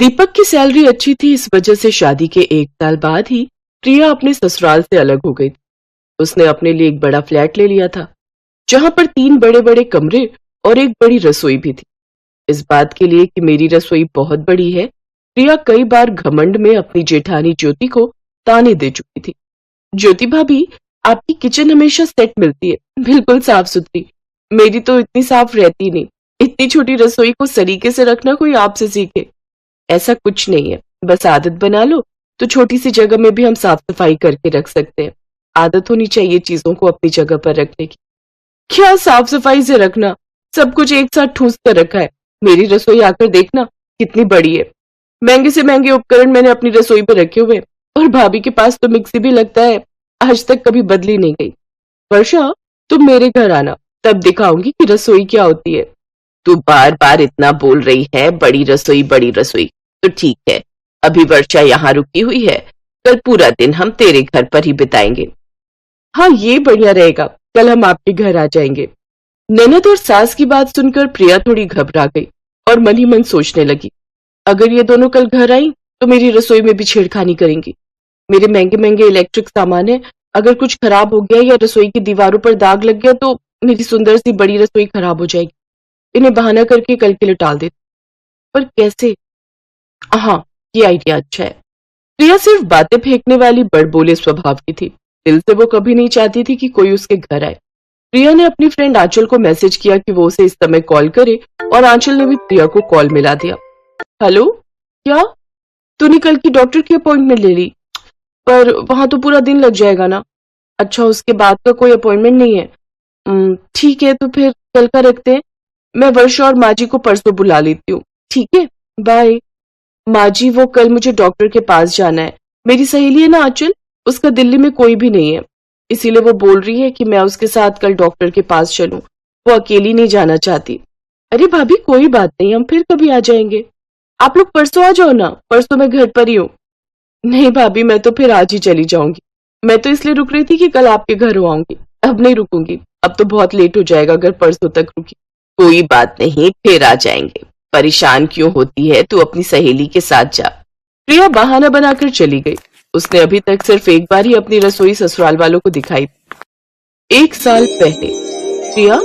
दीपक की सैलरी अच्छी थी, इस वजह से शादी के 1 साल बाद ही प्रिया अपने ससुराल से अलग हो गई थी। उसने अपने लिए एक बड़ा फ्लैट ले लिया था, जहां पर 3 बड़े बड़े कमरे और एक बड़ी रसोई भी थी। इस बात के लिए कि मेरी रसोई बहुत बड़ी है, प्रिया कई बार घमंड में अपनी जेठानी ज्योति को ताने दे चुकी थी। ज्योति भाभी, आपकी किचन हमेशा सेट मिलती है, बिल्कुल साफ सुथरी। मेरी तो इतनी साफ रहती नहीं। इतनी छोटी रसोई को सलीके से रखना कोई आपसे सीखे। ऐसा कुछ नहीं है, बस आदत बना लो तो छोटी सी जगह में भी हम साफ सफाई करके रख सकते हैं। आदत होनी चाहिए चीजों को अपनी जगह पर रखने की। क्या साफ सफाई से रखना, सब कुछ एक साथ ठूस कर रखा है। मेरी रसोई आकर देखना कितनी बड़ी है। महंगे से महंगे उपकरण मैंने अपनी रसोई पे रखे हुए, और भाभी के पास तो मिक्सी भी लगता है आज तक कभी बदली नहीं गई। वर्षा, तुम मेरे घर आना, तब दिखाऊंगी कि रसोई क्या होती है। तू बार बार इतना बोल रही है, बड़ी रसोई तो ठीक है, अभी वर्षा यहाँ रुकी हुई है, कल पूरा दिन हम तेरे घर पर ही बिताएंगे। हाँ, ये बढ़िया रहेगा, कल हम आपके घर आ जाएंगे। ननद और सास की बात सुनकर प्रिया थोड़ी घबरा गई और मन ही मन सोचने लगी, अगर ये दोनों कल घर आई तो मेरी रसोई में भी छेड़खानी करेंगी। मेरे महंगे महंगे इलेक्ट्रिक सामान है, अगर कुछ खराब हो गया या रसोई की दीवारों पर दाग लग गया तो मेरी सुंदर सी बड़ी रसोई खराब हो जाएगी। इन्हें बहाना करके कल के लिए टाल देती, पर कैसे? हाँ, ये आइडिया अच्छा है। प्रिया सिर्फ बातें फेंकने वाली बड़बोले स्वभाव की थी। दिल से वो कभी नहीं चाहती थी कि कोई उसके घर आए। प्रिया ने अपनी फ्रेंड आंचल को मैसेज किया कि वो उसे इस समय कॉल करे, और आंचल ने भी प्रिया को कॉल मिला दिया। हेलो, क्या तूने कल की डॉक्टर की अपॉइंटमेंट ले ली? पर वहां तो पूरा दिन लग जाएगा ना। अच्छा, उसके बाद का कोई अपॉइंटमेंट नहीं है। ठीक है, तो फिर कल का रखते हैं। मैं वर्षा और माँ जी को परसों बुला लेती हूँ। ठीक है, बाय। माँ जी, वो कल मुझे डॉक्टर के पास जाना है। मेरी सहेली है ना आंचल, उसका दिल्ली में कोई भी नहीं है, इसीलिए वो बोल रही है कि मैं उसके साथ कल डॉक्टर के पास चलूं। वो अकेली नहीं जाना चाहती। अरे भाभी, कोई बात नहीं, हम फिर कभी आ जाएंगे। आप लोग परसों आ जाओ ना, परसों मैं घर पर ही हूँ। नहीं भाभी, मैं तो फिर आज ही चली जाऊंगी। मैं तो इसलिए रुक रही थी कि कल आपके घर हो आऊंगी, अब नहीं रुकूंगी। अब तो बहुत लेट हो जाएगा अगर परसों तक रुकी। कोई बात नहीं, फिर आ जाएंगे। परेशान क्यों होती है, तू अपनी सहेली के साथ जा। प्रिया बहाना बनाकर चली गई। उसने अभी तक सिर्फ एक बार ही अपनी रसोई ससुराल वालों को दिखाई। 1 साल पहले। प्रिया,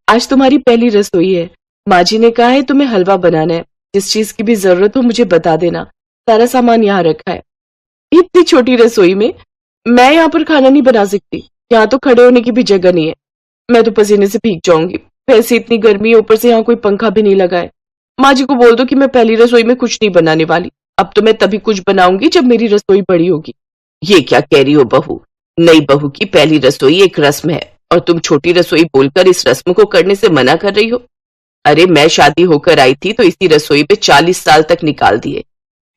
आज तुम्हारी पहली रसोई है। माँ जी ने कहा है तुम्हें हलवा बनाना है। जिस चीज की भी जरूरत हो मुझे बता देना, सारा सामान यहाँ रखा है। इतनी छोटी रसोई में मैं यहाँ पर खाना नहीं बना सकती। यहाँ तो खड़े होने की भी जगह नहीं है। मैं तो पसीने से भीग जाऊंगी। वैसे इतनी गर्मी है, ऊपर से यहाँ कोई पंखा भी नहीं लगा है। माँ जी को बोल दो कि मैं पहली रसोई में कुछ नहीं बनाने वाली। अब तो मैं तभी कुछ बनाऊंगी जब मेरी रसोई बड़ी होगी। ये क्या कह रही हो बहू? नई बहू की पहली रसोई एक रस्म है, और तुम छोटी रसोई बोलकर इस रस्म को करने से मना कर रही हो। अरे, मैं शादी होकर आई थी तो इसी रसोई पे 40 साल तक निकाल दिए।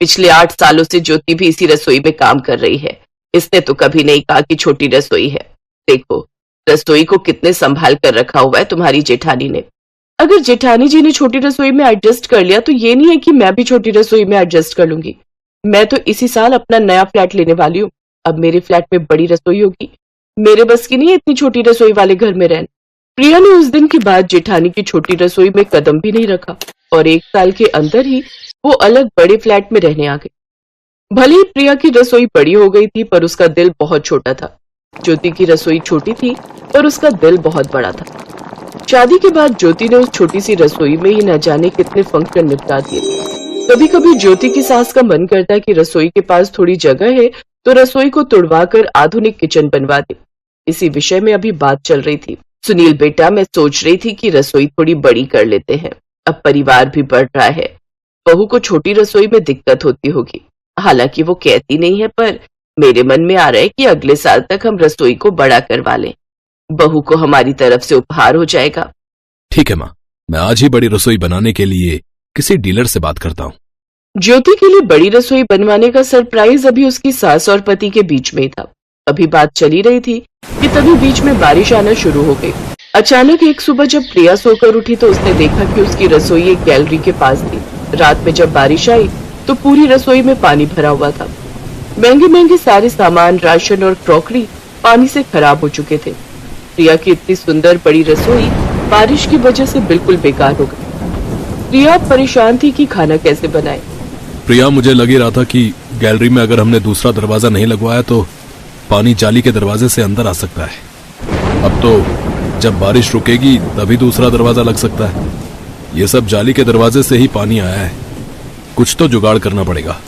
पिछले 8 सालों से ज्योति भी इसी रसोई में काम कर रही है। इसने तो कभी नहीं कहा कि छोटी रसोई है। देखो, रसोई को कितने संभाल कर रखा हुआ है तुम्हारी जेठानी ने। अगर जेठानी जी ने छोटी रसोई में एडजस्ट कर लिया तो ये नहीं है कि मैं भी छोटी रसोई में एडजस्ट कर लूंगी। मैं तो इसी साल अपना नया फ्लैट लेने वाली हूँ। अब मेरे फ्लैट में बड़ी रसोई होगी। मेरे बस की नहीं है इतनी छोटी रसोई वाले घर में रहना। प्रिया ने उस दिन के बाद जेठानी की छोटी रसोई में कदम भी नहीं रखा, और 1 साल के अंदर ही वो अलग बड़े फ्लैट में रहने आ गई। भले ही प्रिया की रसोई बड़ी हो गई थी, पर उसका दिल बहुत छोटा था। ज्योति की रसोई छोटी थी, पर उसका दिल बहुत बड़ा था। शादी के बाद ज्योति ने उस छोटी सी रसोई में ही न जाने कितने फंक्शन निपटा दिए। कभी कभी ज्योति की सास का मन करता कि रसोई के पास थोड़ी जगह है तो रसोई को तुड़वा कर आधुनिक किचन बनवा दे। इसी विषय में अभी बात चल रही थी। सुनील बेटा, मैं सोच रही थी कि रसोई थोड़ी बड़ी कर लेते हैं। अब परिवार भी बढ़ रहा है। बहू को छोटी रसोई में दिक्कत होती होगी। हालांकि वो कहती नहीं है, पर मेरे मन में आ रहा है कि अगले साल तक हम रसोई को बड़ा करवा लें। बहू को हमारी तरफ से उपहार हो जाएगा। ठीक है माँ, मैं आज ही बड़ी रसोई बनाने के लिए किसी डीलर से बात करता हूँ। ज्योति के लिए बड़ी रसोई बनवाने का सरप्राइज अभी उसकी सास और पति के बीच में ही था। अभी बात चली रही थी कि तभी बीच में बारिश आना शुरू हो गई। अचानक एक सुबह जब प्रिया सोकर उठी तो उसने देखा कि उसकी रसोई एक गैलरी के पास थी। रात में जब बारिश आई तो पूरी रसोई में पानी भरा हुआ था। महंगे महंगे सारे सामान, राशन और क्रॉकरी पानी से खराब हो चुके थे। प्रिया की इतनी सुंदर बड़ी रसोई बारिश की वजह से बिल्कुल बेकार हो गई। प्रिया परेशान थी कि खाना कैसे बनाए। प्रिया, मुझे लग ही रहा था कि गैलरी में अगर हमने दूसरा दरवाजा नहीं लगवाया तो पानी जाली के दरवाजे से अंदर आ सकता है। अब तो जब बारिश रुकेगी तभी दूसरा दरवाजा लग सकता है। ये सब जाली के दरवाजे से ही पानी आया है। कुछ तो जुगाड़ करना पड़ेगा।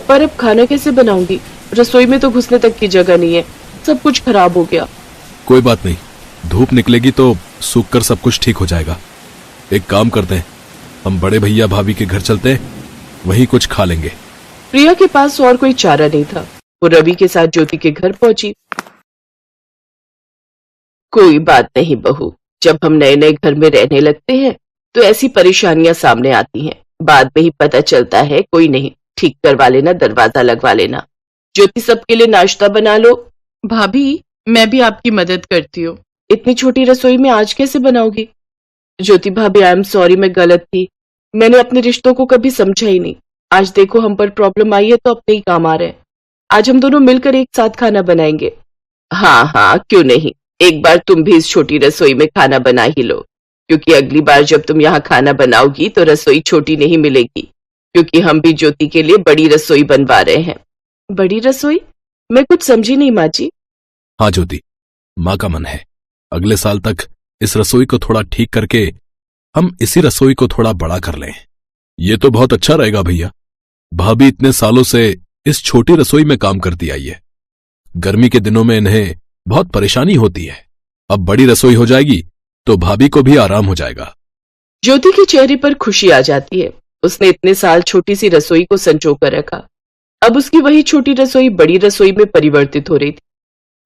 पर अब खाना कैसे बनाऊंगी? रसोई में तो घुसने तक की जगह नहीं है, सब कुछ खराब हो गया। कोई बात नहीं, धूप निकलेगी तो सूख कर सब कुछ ठीक हो जाएगा। एक काम करते हैं, हम बड़े भैया भाभी के घर चलते हैं, वहीं कुछ खा लेंगे। प्रिया के पास और कोई चारा नहीं था। वो रवि के साथ ज्योति के घर पहुंची। कोई बात नहीं बहू, जब हम नए नए घर में रहने लगते हैं तो ऐसी परेशानियां सामने आती हैं। बाद में ही पता चलता है। कोई नहीं, ठीक करवा लेना, दरवाजा लगवा लेना। ज्योति, सबके लिए नाश्ता बना लो। भाभी, मैं भी आपकी मदद करती हूँ। इतनी छोटी रसोई में आज कैसे बनाओगी? ज्योति भाभी, आई एम सॉरी, मैं गलत थी। मैंने अपने रिश्तों को कभी समझा ही नहीं। आज देखो, हम पर प्रॉब्लम आई है तो अपने ही काम आ रहे हैं। आज हम दोनों मिलकर एक साथ खाना बनाएंगे। हाँ हाँ, क्यों नहीं। एक बार तुम भी इस छोटी रसोई में खाना बना ही लो, क्योंकि अगली बार जब तुम यहाँ खाना बनाओगी तो रसोई छोटी नहीं मिलेगी, क्योंकि हम भी ज्योति के लिए बड़ी रसोई बनवा रहे हैं। बड़ी रसोई? मैं कुछ समझी नहीं माँ जी। हाँ ज्योति, माँ का मन है अगले साल तक इस रसोई को थोड़ा ठीक करके हम इसी रसोई को थोड़ा बड़ा कर लें। ये तो बहुत अच्छा रहेगा भैया। भाभी इतने सालों से इस छोटी रसोई में काम करती आई है। गर्मी के दिनों में इन्हें बहुत परेशानी होती है। अब बड़ी रसोई हो जाएगी तो भाभी को भी आराम हो जाएगा। ज्योति के चेहरे पर खुशी आ जाती है। उसने इतने साल छोटी सी रसोई को संजो कर रखा। अब उसकी वही छोटी रसोई बड़ी रसोई में परिवर्तित हो रही थी।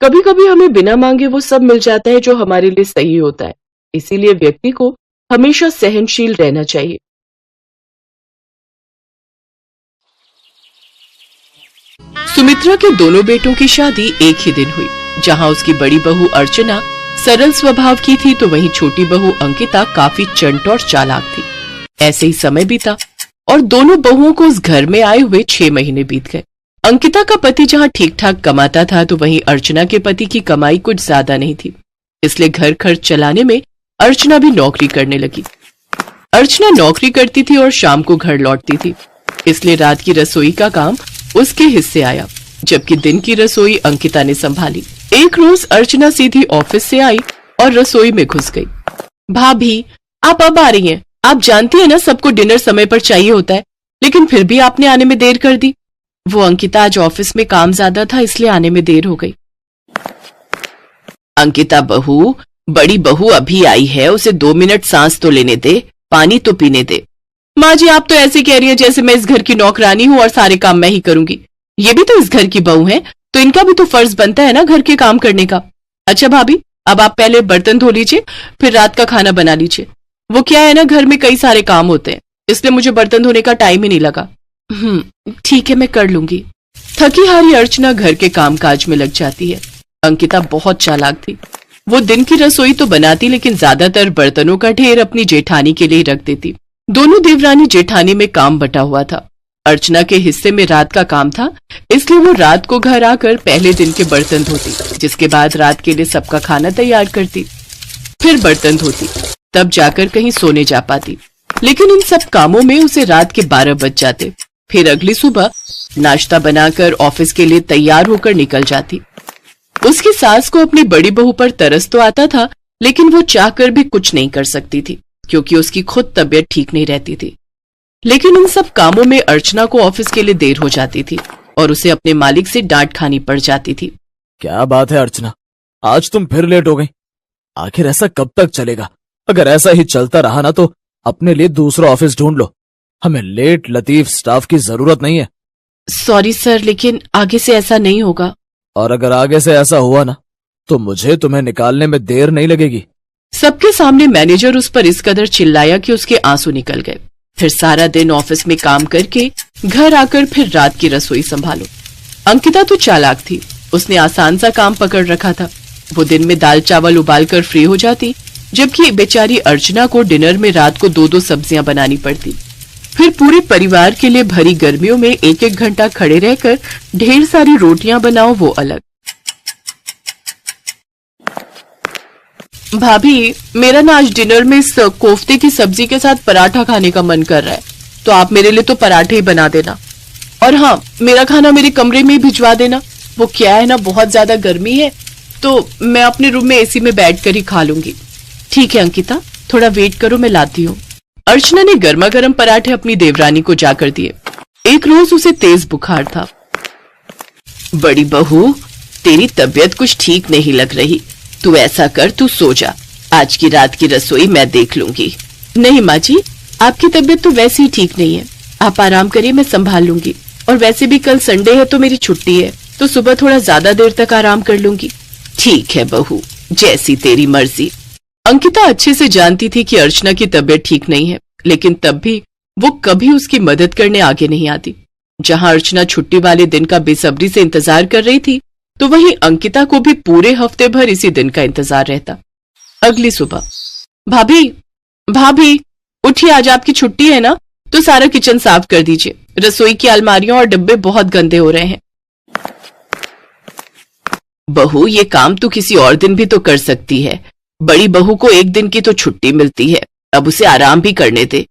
कभी कभी हमें बिना मांगे वो सब मिल जाता है जो हमारे लिए सही होता है। इसीलिए व्यक्ति को हमेशा सहनशील रहना चाहिए। सुमित्रा के दोनों बेटों की शादी एक ही दिन हुई। जहां उसकी बड़ी बहू अर्चना सरल स्वभाव की थी तो वहीं छोटी बहू अंकिता काफी चंट और चालाक थी। ऐसे ही समय बीता और दोनों बहुओं को उस घर में आए हुए 6 महीने बीत गए। अंकिता का पति जहां ठीक ठाक कमाता था तो वहीं अर्चना के पति की कमाई कुछ ज्यादा नहीं थी। इसलिए घर खर्च चलाने में अर्चना भी नौकरी करने लगी। अर्चना नौकरी करती थी और शाम को घर लौटती थी, इसलिए रात की रसोई का काम उसके हिस्से आया, जबकि दिन की रसोई अंकिता ने संभाली। एक रोज अर्चना सीधी ऑफिस से आई और रसोई में घुस गई। भाभी, आप अब आ रही हैं। आप जानती हैं ना, सबको डिनर समय पर चाहिए होता है, लेकिन फिर भी आपने आने में देर कर दी। वो अंकिता, आज ऑफिस में काम ज्यादा था इसलिए आने में देर हो गई। अंकिता बहू, बड़ी बहू अभी आई है, उसे 2 मिनट सांस तो लेने दे, पानी तो पीने दे। माँ जी, आप तो ऐसे कह रही है जैसे मैं इस घर की नौकरानी हूँ और सारे काम मैं ही करूंगी। ये भी तो इस घर की बहू है, तो इनका भी तो फर्ज बनता है ना घर के काम करने का। अच्छा भाभी, अब आप पहले बर्तन धो लीजिए, फिर रात का खाना बना लीजिए। वो क्या है ना, घर में कई सारे काम होते हैं, इसलिए मुझे बर्तन धोने का टाइम ही नहीं लगा। ठीक है, मैं कर लूंगी। थकी हारी अर्चना घर के कामकाज में लग जाती है। अंकिता बहुत चालाक थी। वो दिन की रसोई तो बनाती, लेकिन ज्यादातर बर्तनों का ढेर अपनी जेठानी के लिए रख देती। दोनों देवरानी जेठानी में काम बटा हुआ था। अर्चना के हिस्से में रात का काम था, इसलिए वो रात को घर आकर पहले दिन के बर्तन धोती, जिसके बाद रात के लिए सबका खाना तैयार करती, फिर बर्तन धोती, तब जाकर कहीं सोने जा पाती। लेकिन इन सब कामों में उसे रात के 12 बज जाते। फिर अगली सुबह नाश्ता बनाकर ऑफिस के लिए तैयार होकर निकल जाती। उसकी सास को अपनी बड़ी बहू पर तरस तो आता था, लेकिन वो चाहकर भी कुछ नहीं कर सकती थी, क्योंकि उसकी खुद तबीयत ठीक नहीं रहती थी। लेकिन इन सब कामों में अर्चना को ऑफिस के लिए देर हो जाती थी और उसे अपने मालिक से डांट खानी पड़ जाती थी। क्या बात है अर्चना, आज तुम फिर लेट हो गई। आखिर ऐसा कब तक चलेगा? अगर ऐसा ही चलता रहा ना तो अपने लिए दूसरा ऑफिस ढूंढ लो। हमें लेट लतीफ स्टाफ की जरूरत नहीं है। सॉरी सर, लेकिन आगे से ऐसा नहीं होगा। और अगर आगे से ऐसा हुआ ना तो मुझे तुम्हें निकालने में देर नहीं लगेगी। सबके सामने मैनेजर उस पर इस कदर चिल्लाया कि उसके आंसू निकल गए। फिर सारा दिन ऑफिस में काम करके घर आकर फिर रात की रसोई संभालो। अंकिता तो चालाक थी, उसने आसान सा काम पकड़ रखा था। वो दिन में दाल चावल उबालकर फ्री हो जाती, जबकि बेचारी अर्चना को डिनर में रात को 2-2 सब्जियां बनानी पड़ती। फिर पूरे परिवार के लिए भरी गर्मियों में 1-1 घंटा खड़े रहकर ढेर सारी रोटियां बनाओ, वो अलग। भाभी, मेरा ना आज डिनर में इस कोफ्ते की सब्जी के साथ पराठा खाने का मन कर रहा है, तो आप मेरे लिए तो पराठे ही बना देना। और हाँ, मेरा खाना मेरे कमरे में ही भिजवा देना। वो क्या है ना, बहुत ज्यादा गर्मी है तो मैं अपने रूम में एसी में बैठ कर ही खा लूंगी। ठीक है अंकिता, थोड़ा वेट करो, मैं लाती हूँ। अर्चना ने गर्मा गर्म पराठे अपनी देवरानी को जाकर दिए। एक रोज उसे तेज बुखार था। बड़ी बहू, तेरी तबीयत कुछ ठीक नहीं लग रही। तू ऐसा कर, तू सो जा। आज की रात की रसोई मैं देख लूंगी। नहीं माँ जी, आपकी तबीयत तो वैसे ही ठीक नहीं है। आप आराम करिए, मैं संभाल लूंगी। और वैसे भी कल संडे है तो मेरी छुट्टी है, तो सुबह थोड़ा ज्यादा देर तक आराम कर लूंगी। ठीक है बहू, जैसी तेरी मर्जी। अंकिता अच्छे से जानती थी कि अर्चना की तबीयत ठीक नहीं है, लेकिन तब भी वो कभी उसकी मदद करने आगे नहीं आती। जहां अर्चना छुट्टी वाले दिन का बेसब्री से इंतजार कर रही थी, तो वहीं अंकिता को भी पूरे हफ्ते भर इसी दिन का इंतजार रहता। अगली सुबह, भाभी भाभी उठिए, आज आपकी छुट्टी है ना, तो सारा किचन साफ कर दीजिए। रसोई की अलमारियां और डब्बे बहुत गंदे हो रहे हैं। बहू, ये काम तू किसी और दिन भी तो कर सकती है। बड़ी बहू को एक दिन की तो छुट्टी मिलती है, अब उसे आराम भी करने दे।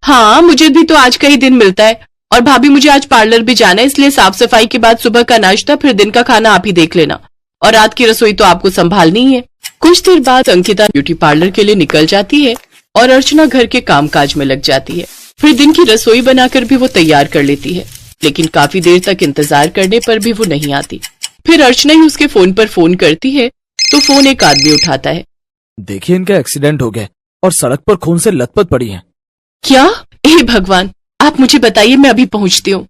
हाँ, मुझे भी तो आज का ही दिन मिलता है। और भाभी, मुझे आज पार्लर भी जाना है, इसलिए साफ सफाई के बाद सुबह का नाश्ता, फिर दिन का खाना आप ही देख लेना। और रात की रसोई तो आपको संभालनी ही है। कुछ देर बाद अंकिता ब्यूटी पार्लर के लिए निकल जाती है और अर्चना घर के कामकाज में लग जाती है। फिर दिन की रसोई बनाकर भी वो तैयार कर लेती है, लेकिन काफी देर तक इंतजार करने पर भी वो नहीं आती। फिर अर्चना ही उसके फोन पर फोन करती है, तो फोन एक आदमी उठाता है। देखिए, इनका एक्सीडेंट हो गया और सड़क पर खून से लथपथ पड़ी हैं। क्या? हे भगवान, आप मुझे बताइए, मैं अभी पहुंचती हूँ।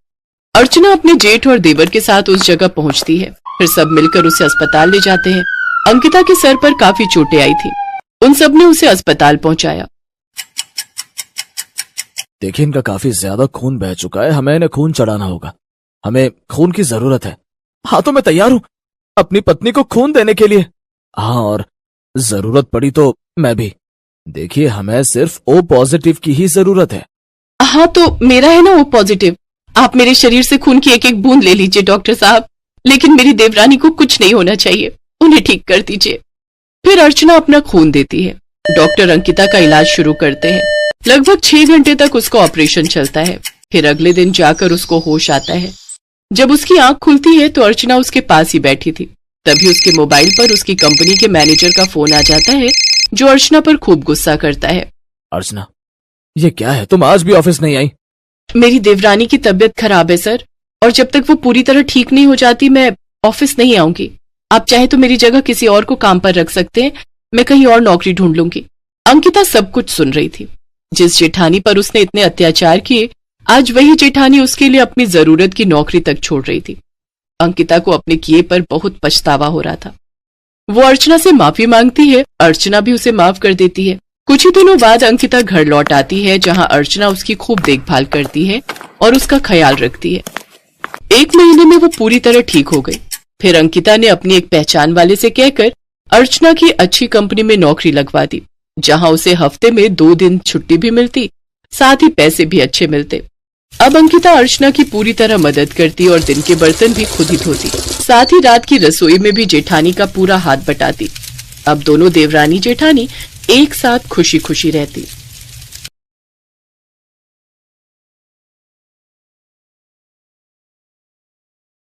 अर्चना अपने जेठ और देवर के साथ उस जगह पहुंचती है। फिर सब मिलकर उसे अस्पताल ले जाते हैं। अंकिता के सर पर काफी चोटें आई थी। उन सब ने उसे अस्पताल पहुंचाया। देखिए, इनका काफी ज्यादा खून बह चुका है, हमें इन्हें खून चढ़ाना होगा। हमें खून की जरूरत है। हाँ, तो मैं तैयार हूं अपनी पत्नी को खून देने के लिए। हाँ, और जरूरत पड़ी तो मैं भी। देखिए, हमें सिर्फ ओ पॉजिटिव की ही जरूरत है। हाँ, तो मेरा है ना ओ पॉजिटिव। आप मेरे शरीर से खून की एक एक बूंद ले लीजिए डॉक्टर साहब, लेकिन मेरी देवरानी को कुछ नहीं होना चाहिए, उन्हें ठीक कर दीजिए। फिर अर्चना अपना खून देती है। डॉक्टर अंकिता का इलाज शुरू करते हैं। लगभग 6 घंटे तक उसका ऑपरेशन चलता है। फिर अगले दिन जाकर उसको होश आता है। जब उसकी आंख खुलती है तो अर्चना उसके पास ही बैठी थी। तभी उसके मोबाइल पर उसकी कंपनी के मैनेजर का फोन आ जाता है, जो अर्चना पर खूब गुस्सा करता है। अर्चना, ये क्या है, तुम आज भी ऑफिस नहीं आई? मेरी देवरानी की तबीयत खराब है सर, और जब तक वो पूरी तरह ठीक नहीं हो जाती मैं ऑफिस नहीं आऊंगी। आप चाहे तो मेरी जगह किसी और को काम पर रख सकते हैं, मैं कहीं और नौकरी ढूंढ लूंगी। अंकिता सब कुछ सुन रही थी। जिस जेठानी पर उसने इतने अत्याचार किए, आज वही जेठानी उसके लिए अपनी जरूरत की नौकरी तक छोड़ रही थी। अंकिता को अपने किए पर बहुत पछतावा हो रहा था। वो अर्चना से माफी मांगती है, अर्चना भी उसे माफ कर देती है। कुछ ही दिनों बाद अंकिता घर लौट आती है, जहां अर्चना उसकी खूब देखभाल करती है और उसका ख्याल रखती है। 1 महीने में वो पूरी तरह ठीक हो गई। फिर अंकिता ने अपनी एक पहचान वाले से कहकर अर्चना की अच्छी कंपनी में नौकरी लगवा दी, जहां उसे हफ्ते में 2 दिन छुट्टी भी मिलती, साथ ही पैसे भी अच्छे मिलते। अब अंकिता अर्चना की पूरी तरह मदद करती और दिन के बर्तन भी खुद ही धोती, साथ ही रात की रसोई में भी जेठानी का पूरा हाथ बटाती। अब दोनों देवरानी जेठानी एक साथ खुशी खुशी रहती।